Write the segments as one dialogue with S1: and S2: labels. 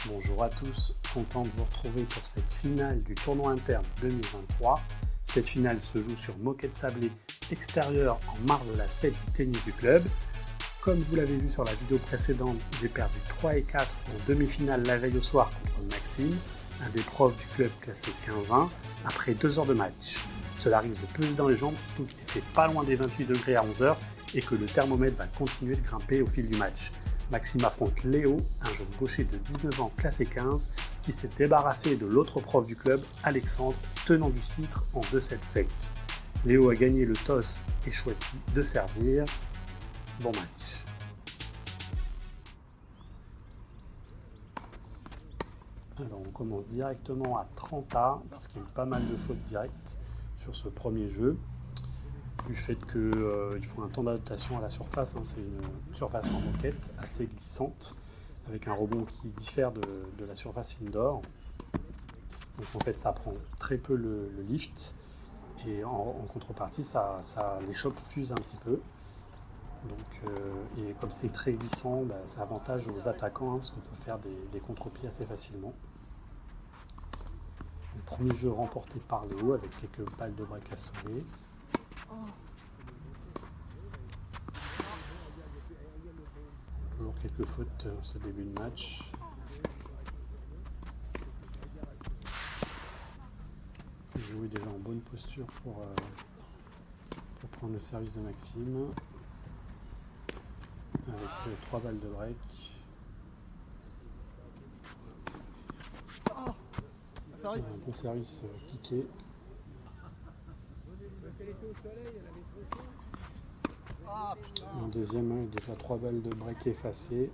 S1: Bonjour à tous, content de vous retrouver pour cette finale du tournoi interne 2023. Cette finale se joue sur moquette sablée extérieure en marge de la fête du tennis du club. Comme vous l'avez vu sur la vidéo précédente, j'ai perdu 3 et 4 en demi-finale la veille au soir contre Maxime, un des profs du club classé 15-20, après 2 heures de match. Cela risque de peser dans les jambes, surtout qu'il était pas loin des 28 degrés à 11 h et que le thermomètre va continuer de grimper au fil du match. Maxime affronte Léo, un jeune gaucher de 19 ans classé 15, qui s'est débarrassé de l'autre prof du club, Alexandre, tenant du titre en 2-7 secs. Léo a gagné le toss et choisi de servir. Bon match. Alors on commence directement à 30A, parce qu'il y a eu pas mal de fautes directes sur ce premier jeu. Du fait qu'il faut un temps d'adaptation à la surface, c'est une surface en moquette assez glissante, avec un rebond qui diffère de la surface indoor. Donc en fait ça prend très peu le lift, et en contrepartie ça l'échoppe fuse un petit peu. Donc, et comme c'est très glissant, ça avantage aux attaquants, parce qu'on peut faire des contre-pieds assez facilement. Le premier jeu remporté par Léo avec quelques balles de break à sauver. Toujours quelques fautes en ce début de match. Léo est déjà en bonne posture pour prendre le service de Maxime. Avec 3 balles de break. Un bon service kické. En deuxième, il y a déjà 3 balles de break effacées.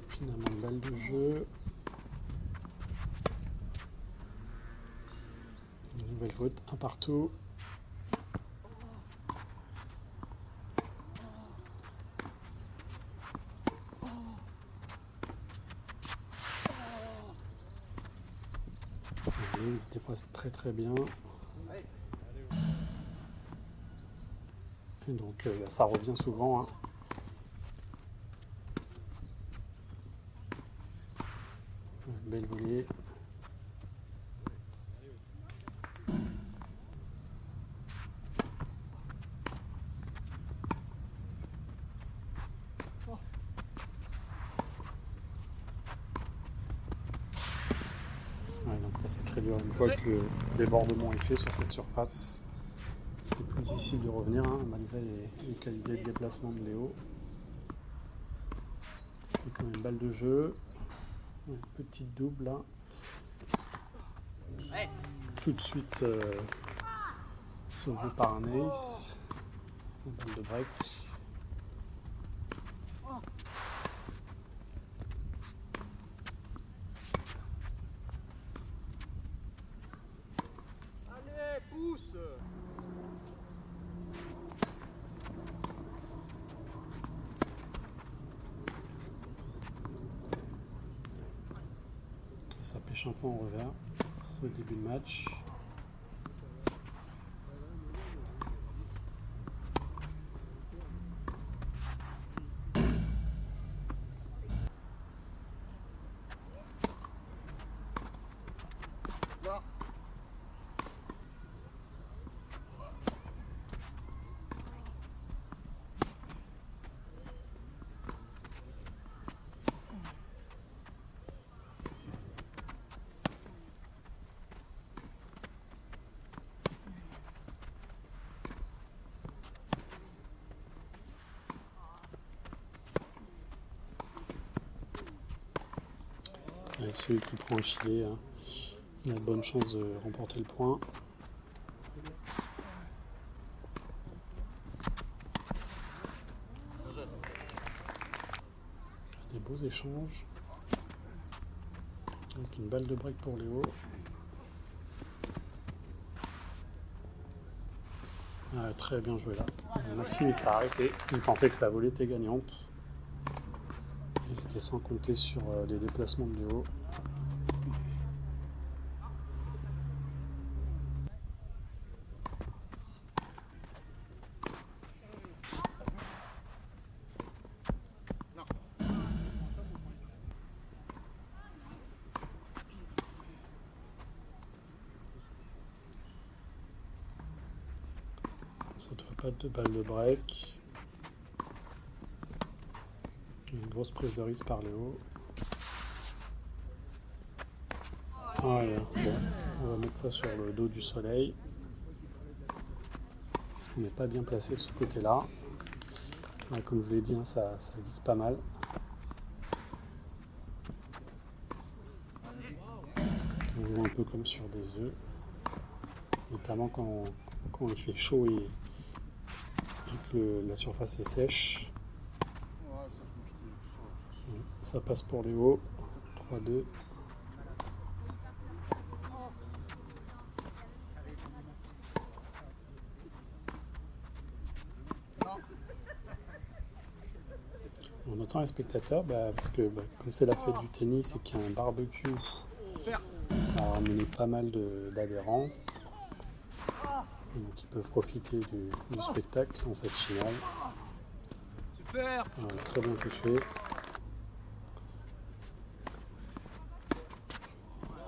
S1: Finalement, une balle de jeu. Une nouvelle faute, un partout. Ils étaient presque très bien. Et donc ça revient souvent. Belle volée. Donc là c'est très dur, une fois que le débordement est fait sur cette surface, c'est plus difficile de revenir, malgré les qualités de déplacement de Léo. Il y a quand même une balle de jeu, une petite double là. Tout de suite sauvé par un ace, une balle de break.
S2: Allez, pousse!
S1: Ça pêche un peu en revers, c'est au début de match.
S2: Là.
S1: Et celui qui prend un filet, il a de bonnes chances de remporter le point. Des beaux échanges. Avec une balle de break pour Léo. Très bien joué là. Maxime il s'est arrêté. Il pensait que sa volée était gagnante. Et c'était sans compter sur les déplacements de Léo. Cette fois pas de balle de break. Une grosse prise de risque par Léo. Voilà, bon, on va mettre ça sur le dos du soleil. Parce qu'on n'est pas bien placé de ce côté-là. Ouais, comme je vous l'ai dit, hein, ça glisse pas mal. On joue un peu comme sur des œufs. Notamment quand il fait chaud et que la surface est sèche. Ça passe pour Léo. 3-2. On entend les spectateurs parce que comme c'est la fête du tennis et qu'il y a un barbecue, ça a ramené pas mal d'adhérents. Donc ils peuvent profiter du spectacle dans cette finale. Super. Très bien touché.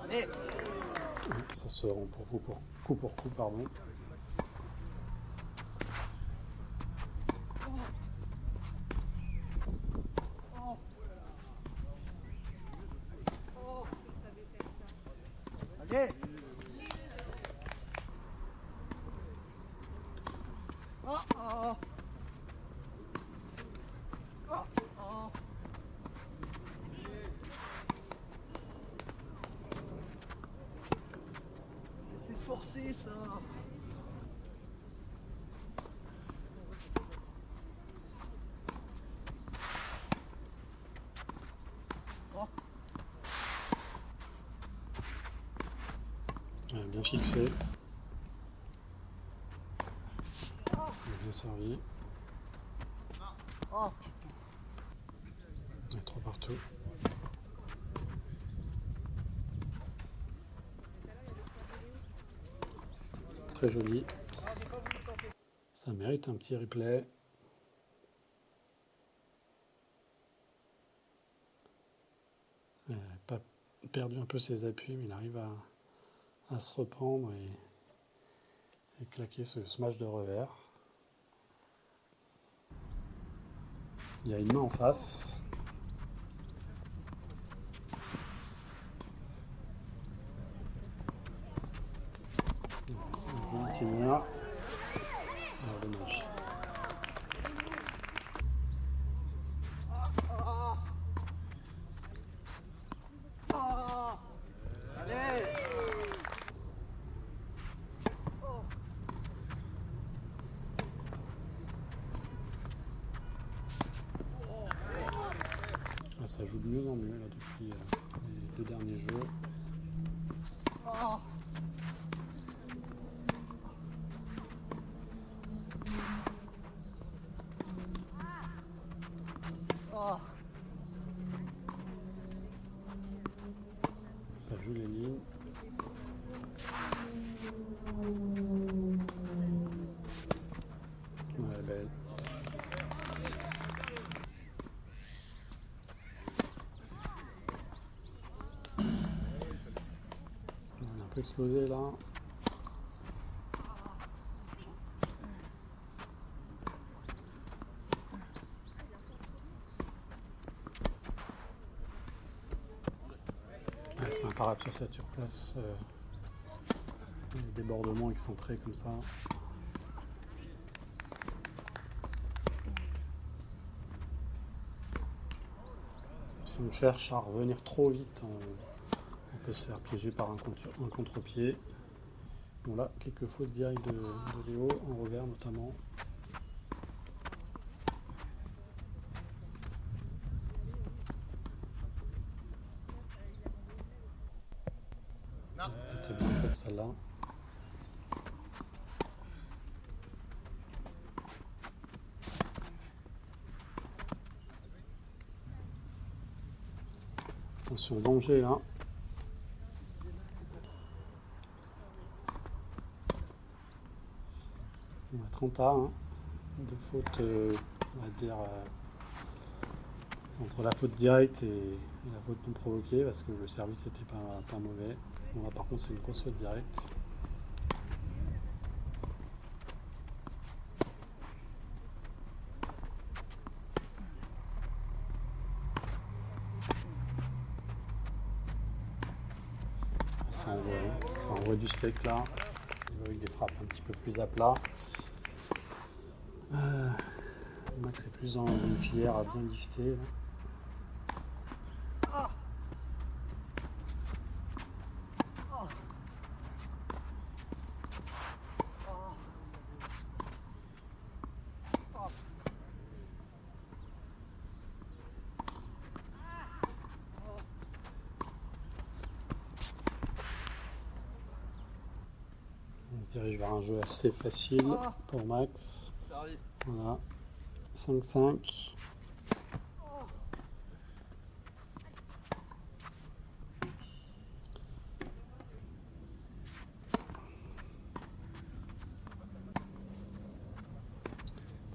S1: Allez. Ça se rend coup pour coup, pardon.
S2: Allez. C'est forcé ça.
S1: Bien fixé. Bien servi. 3 partout. Très joli. Ça mérite un petit replay. Il n'a pas perdu un peu ses appuis, mais il arrive à se reprendre et claquer ce smash de revers. Il y a une main en face. Un joli tenir. Dommage. Ça joue de mieux en mieux là, depuis les 2 derniers jeux. Ça joue les lignes. Ouais, belle. On a un peu explosé là. C'est imparable sur cette surface. Les débordements excentrés comme ça. Si on cherche à revenir trop vite, on peut se faire piéger par un contre-pied. Bon là, quelques fautes directes de Léo, en revers notamment. Elle était bien faite celle-là. Attention, danger là. On va 30 A, hein. De faute, on va dire, c'est entre la faute directe et la faute non provoquée, parce que le service n'était pas mauvais. Bon, là par contre c'est une grosse faute directe. Ça envoie du steak là, avec des frappes un petit peu plus à plat. Max est plus dans une filière à bien lifter. On se dirige vers un jeu assez facile pour Max. Voilà, 5-5.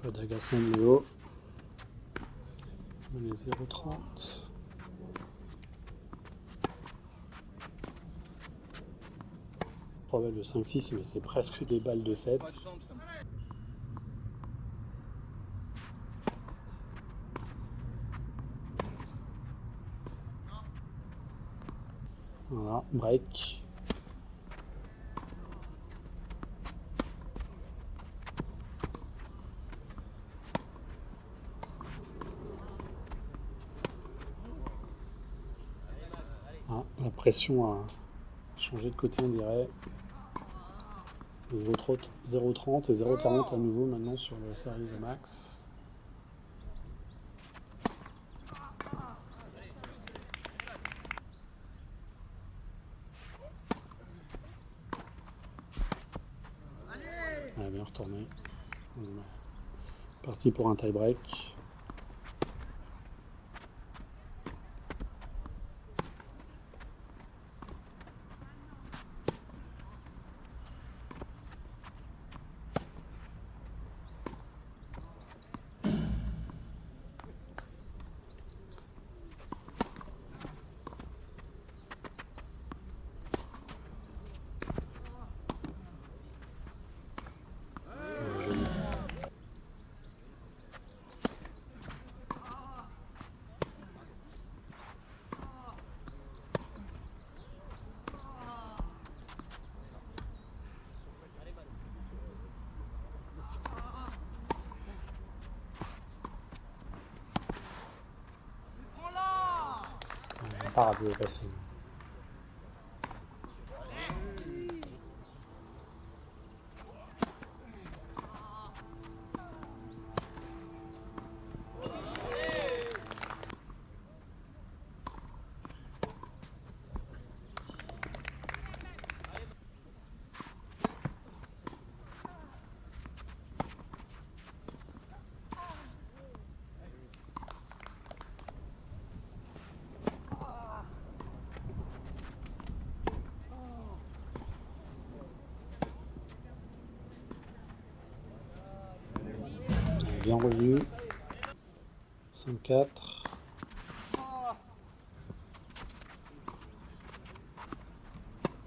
S1: Peu d'agacement de Léo. Les 0,30. Probable de 5-6, mais c'est presque des balles de 7. Voilà, break. Ah, la pression a changé de côté, on dirait. 0,30 et 0,40 à nouveau maintenant sur le service de Max. Elle a bien retourné. Parti pour un tie-break. Imparable le passing. Bien revenu. 5-4.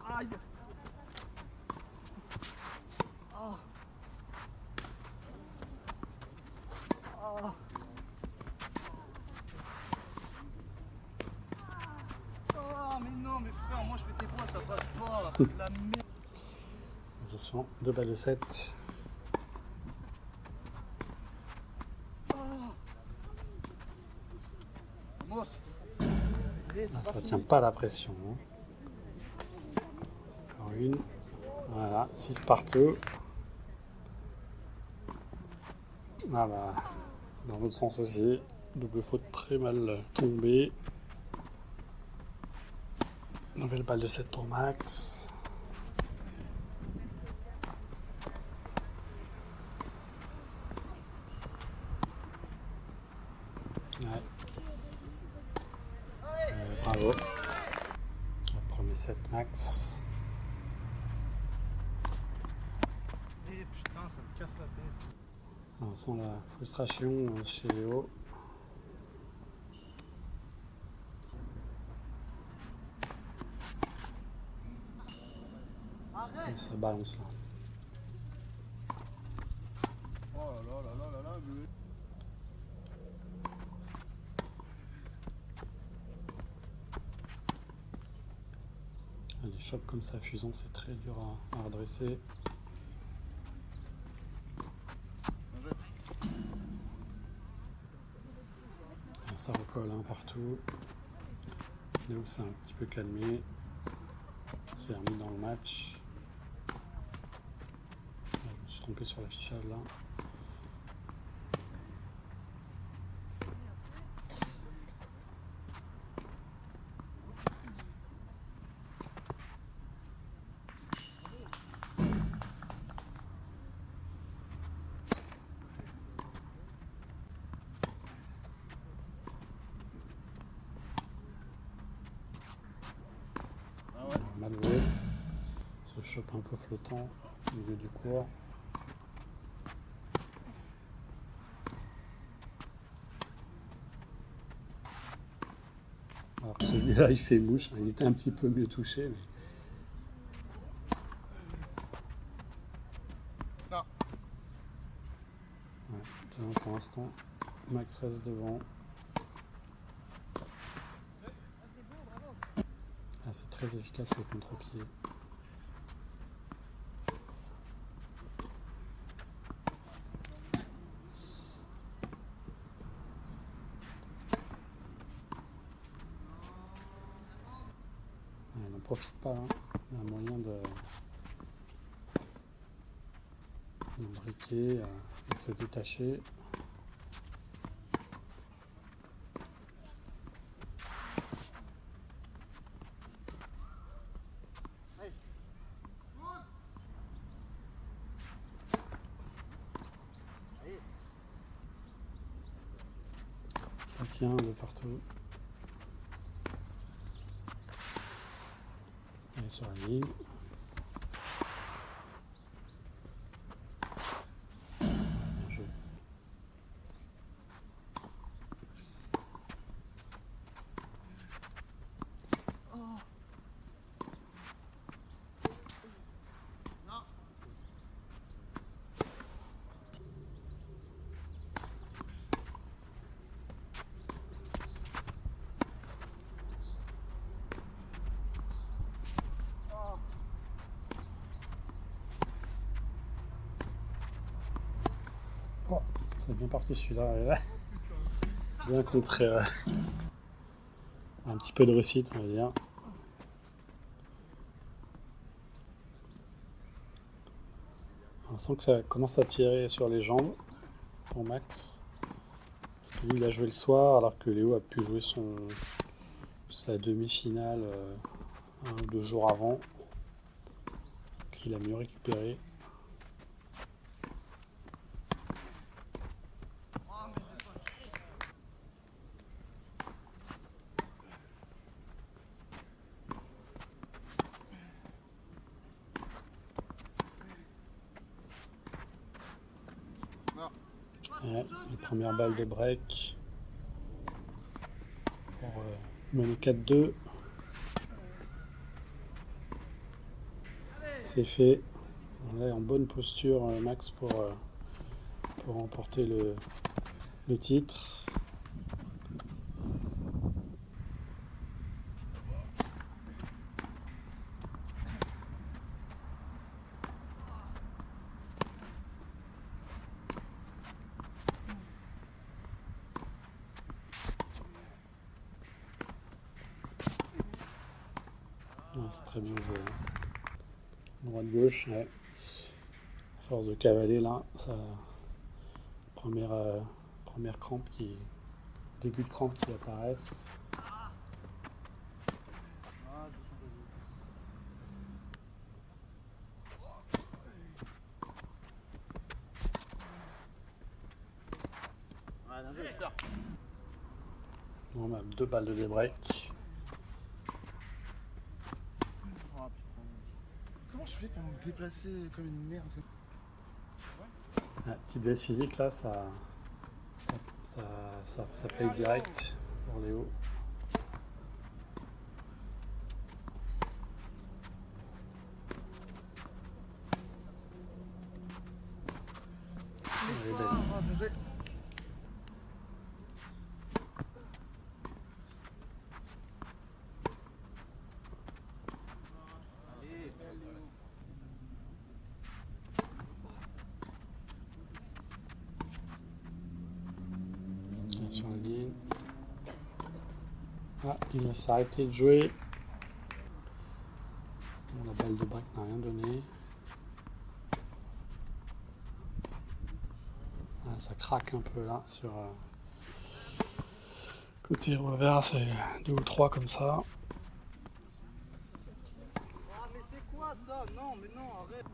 S2: Aïe. Mais non, mais frère, moi je fais tes bois, ça passe pas. C'est de la merde.
S1: Attention, 2 balles de 7. Ah, ça tient pas la pression. Hein. Encore une. Voilà, 6 partout. Ah bah, dans l'autre sens aussi. Double faute très mal tombée. Nouvelle balle de 7 pour Max. Ouais. Bravo. Le premier set max.
S2: Eh putain, ça me casse la tête.
S1: On sent la frustration chez Léo. Et ça balance là.
S2: Oh là là là là là mais...
S1: Les chocs comme ça fusant, c'est très dur à redresser. Et ça recolle partout. Léo s'est un petit peu calmé. C'est remis dans le match. Je me suis trompé sur l'affichage là. Mal joué. Ce chope un peu flottant au milieu du court. Alors que celui-là il fait mouche, il était un petit peu mieux touché. Mais...
S2: Non.
S1: Ouais, pour l'instant, Max reste devant. Ah, c'est très efficace ce contre-pied. Il n'en profite pas, hein. Il y a un moyen de briquer, de se détacher. Ça tient de partout. Et sur la ligne. Bien joué. Oh, c'est bien parti celui-là. Bien contré. Un petit peu de réussite, on va dire. On sent que ça commence à tirer sur les jambes pour Max. Parce que lui, il a joué le soir alors que Léo a pu jouer sa demi-finale 1 ou 2 jours avant. Donc il a mieux récupéré. Ouais, les premières balles de break pour mener 4-2. C'est fait. On est en bonne posture, Max, pour remporter le titre. C'est très bien joué. Droite-gauche, ouais. À force de cavaler là, ça première crampe début de crampe qui apparaissent. On a 2 balles de débreak.
S2: fais pour me déplacer comme une merde?
S1: La petite baisse physique là, ça paye direct pour Léo. Elle est belle.
S2: Ah, bien joué. Allez, belle Léo.
S1: Sur la ligne. Ah, il va s'arrêter de jouer. Bon, la balle de break n'a rien donné. Ah, ça craque un peu là sur côté revers, c'est 2 ou 3 comme ça.
S2: Ah, mais c'est quoi ça? Non, mais non, arrête.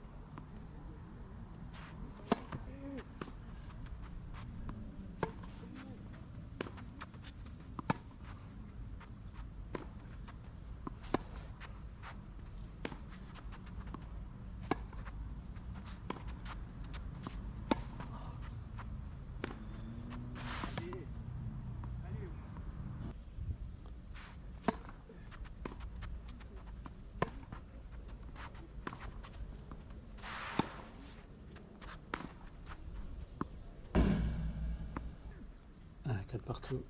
S1: Ah, 4 partout.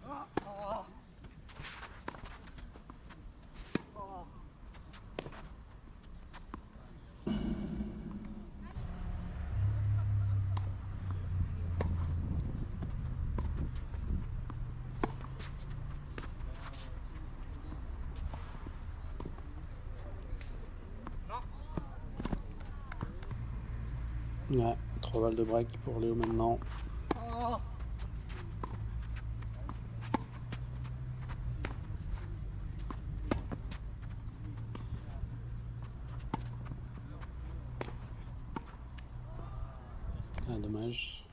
S2: Ah, ah, ah.
S1: Ouais, 3 balles de break pour Léo maintenant.
S2: Ah.
S1: Ah, dommage.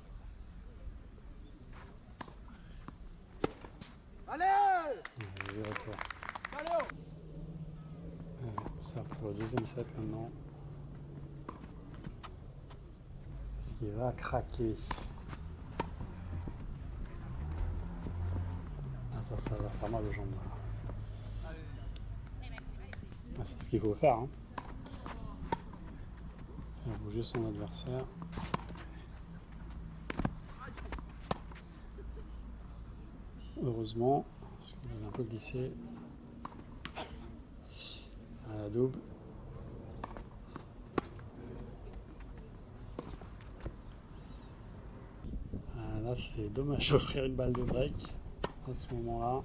S2: Allez,
S1: Le retour.
S2: allez.
S1: Ça pour le deuxième set maintenant. Est-ce qu'il va craquer? Ah, ça va faire mal aux jambes. Ah, c'est ce qu'il faut faire. Hein. Faire bouger son adversaire. Heureusement, parce qu'il avait un peu glissé. À la double. Ah, là, c'est dommage d'offrir une balle de break à ce moment-là.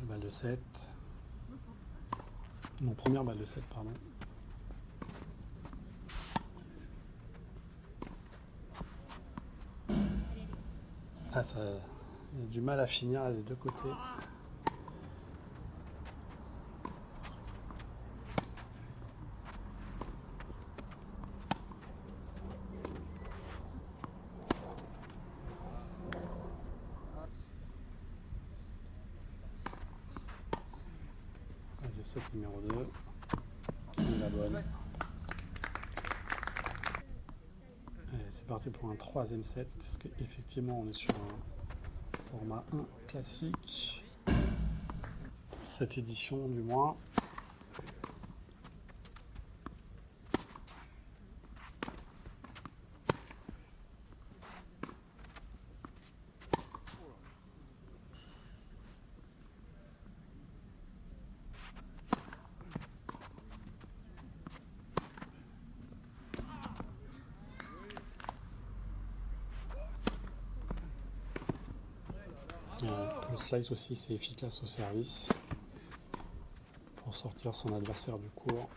S1: Balle de 7. Non, première balle de 7, pardon. Ah, ça, il y a du mal à finir des deux côtés. Balle de 7 numéro 2. Qui est la bonne. C'est parti pour un troisième set, parce qu'effectivement on est sur un format 1 classique, cette édition du moins. Le slide aussi c'est efficace au service pour sortir son adversaire du court.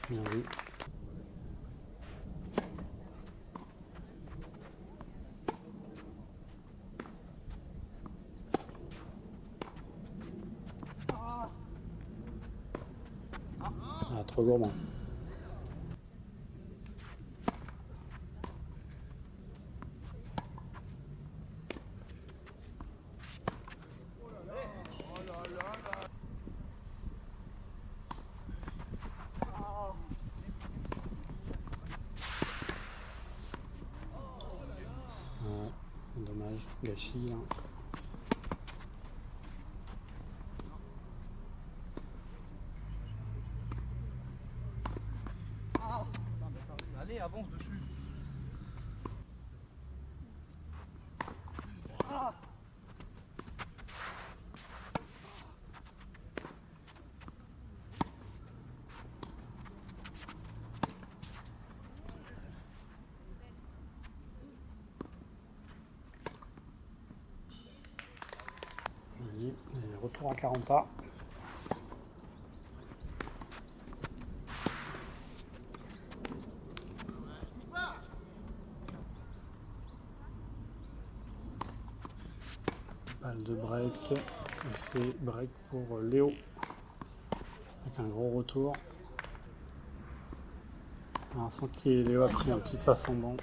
S1: Bien vu. trop gourmand. Ouais, c'est dommage, gâchis là.
S2: Allez, avance dessus.
S1: Joli. Et retour à 40A. Balle de break. Et c'est break pour Léo. Avec un gros retour. On sent que Léo a pris un petit ascendant.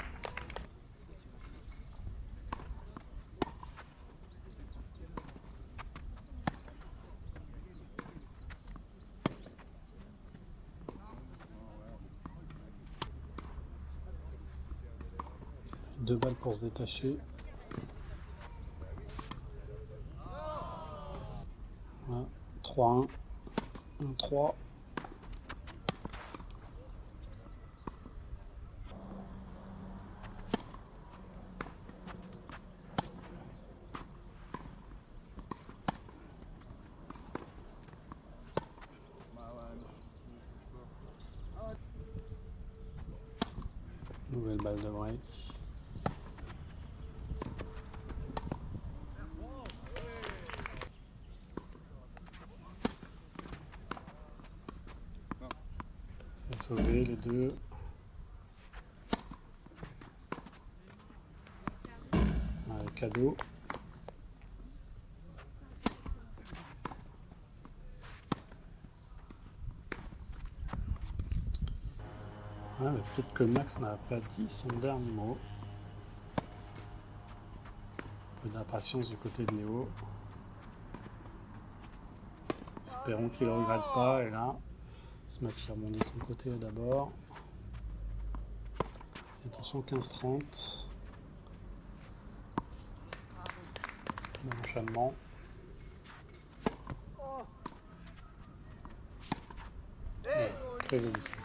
S1: Deux balles pour se détacher. Voilà. 3-1. 1-3. Nouvelle balle de break. C'est sauvé les deux. Allez, cadeau. Ouais, mais peut-être que Max n'a pas dit son dernier mot. Un peu d'impatience du côté de Léo. Espérons qu'il ne regrette pas. Et là, ce match qui rebondit de son côté d'abord. Attention, 15-30. Bon enchaînement. Ouais, très joli ça.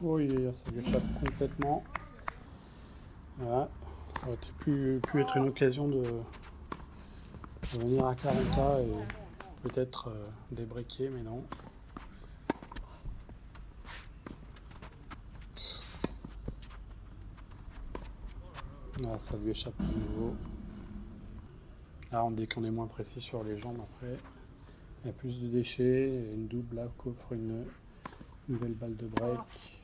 S1: Oh, ça lui échappe complètement. Voilà. Ça aurait pu être une occasion de venir à 40A et peut-être débreaker, mais non. Là, ça lui échappe à nouveau. Là, dès qu'on est moins précis sur les jambes, après, il y a plus de déchets. Et une double là qu'offre une nouvelle balle de break.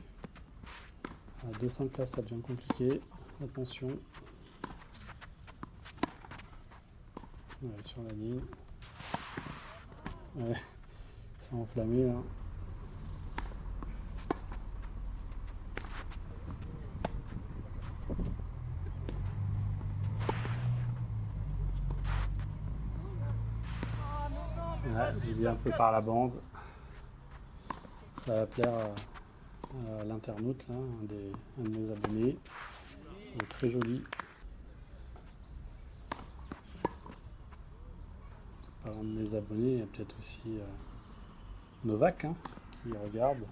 S1: À 2-5 là, ça devient compliqué. Attention. Ouais, sur la ligne. Ouais, c'est enflammé là. Ouais, il est un peu par la bande. Ça va plaire à l'internaute, là, un de mes abonnés. Il est très joli. Parlant de mes abonnés, il y a peut-être aussi Novak hein, qui regarde.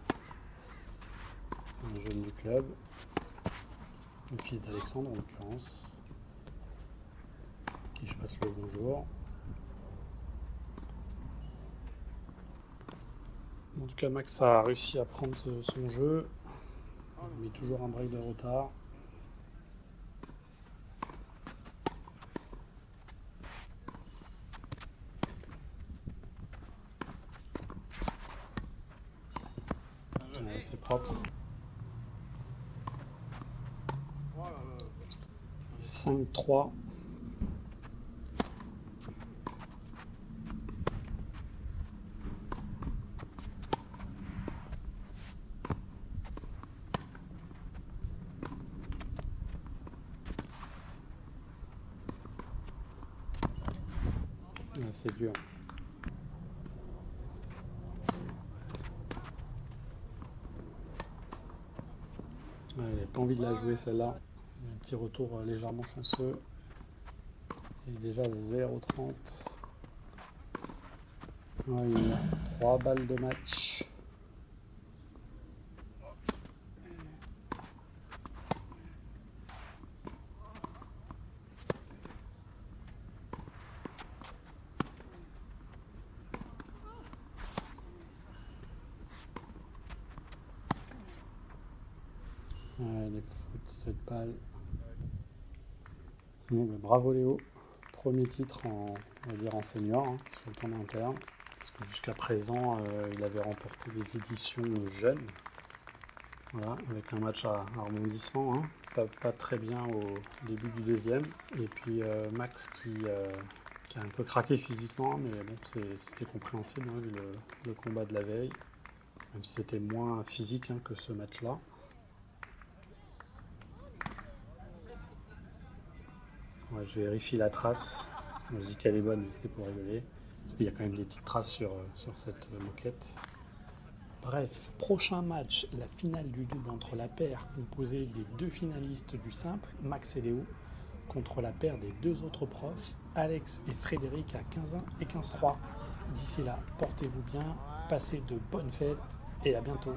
S1: Un jeune du club. Le fils d'Alexandre en l'occurrence. Qui je passe le bonjour. En tout cas, Max a réussi à prendre son jeu. Il met toujours un break de retard. Ouais, c'est propre. 5-3. C'est dur. Ouais, il n'a pas envie de la jouer celle-là. Un petit retour légèrement chanceux. Il est déjà 0,30. Ouais, il y a 3 balles de match. Ouais, les foot cette balle. Bon, bah, bravo Léo. Premier titre on va dire en senior sur le tournoi interne. Parce que jusqu'à présent, il avait remporté les éditions jeunes. Voilà, avec un match à rebondissement. Pas très bien au début du deuxième. Et puis Max qui a un peu craqué physiquement, mais bon, c'était compréhensible vu le combat de la veille. Même si c'était moins physique que ce match-là. Ouais, je vérifie la trace. Je dis qu'elle est bonne, mais c'était pour rigoler. Parce qu'il y a quand même des petites traces sur cette moquette. Bref, prochain match, la finale du double entre la paire composée des 2 finalistes du simple, Max et Léo, contre la paire des 2 autres profs, Alex et Frédéric à 15-1 et 15-3. D'ici là, portez-vous bien, passez de bonnes fêtes et à bientôt.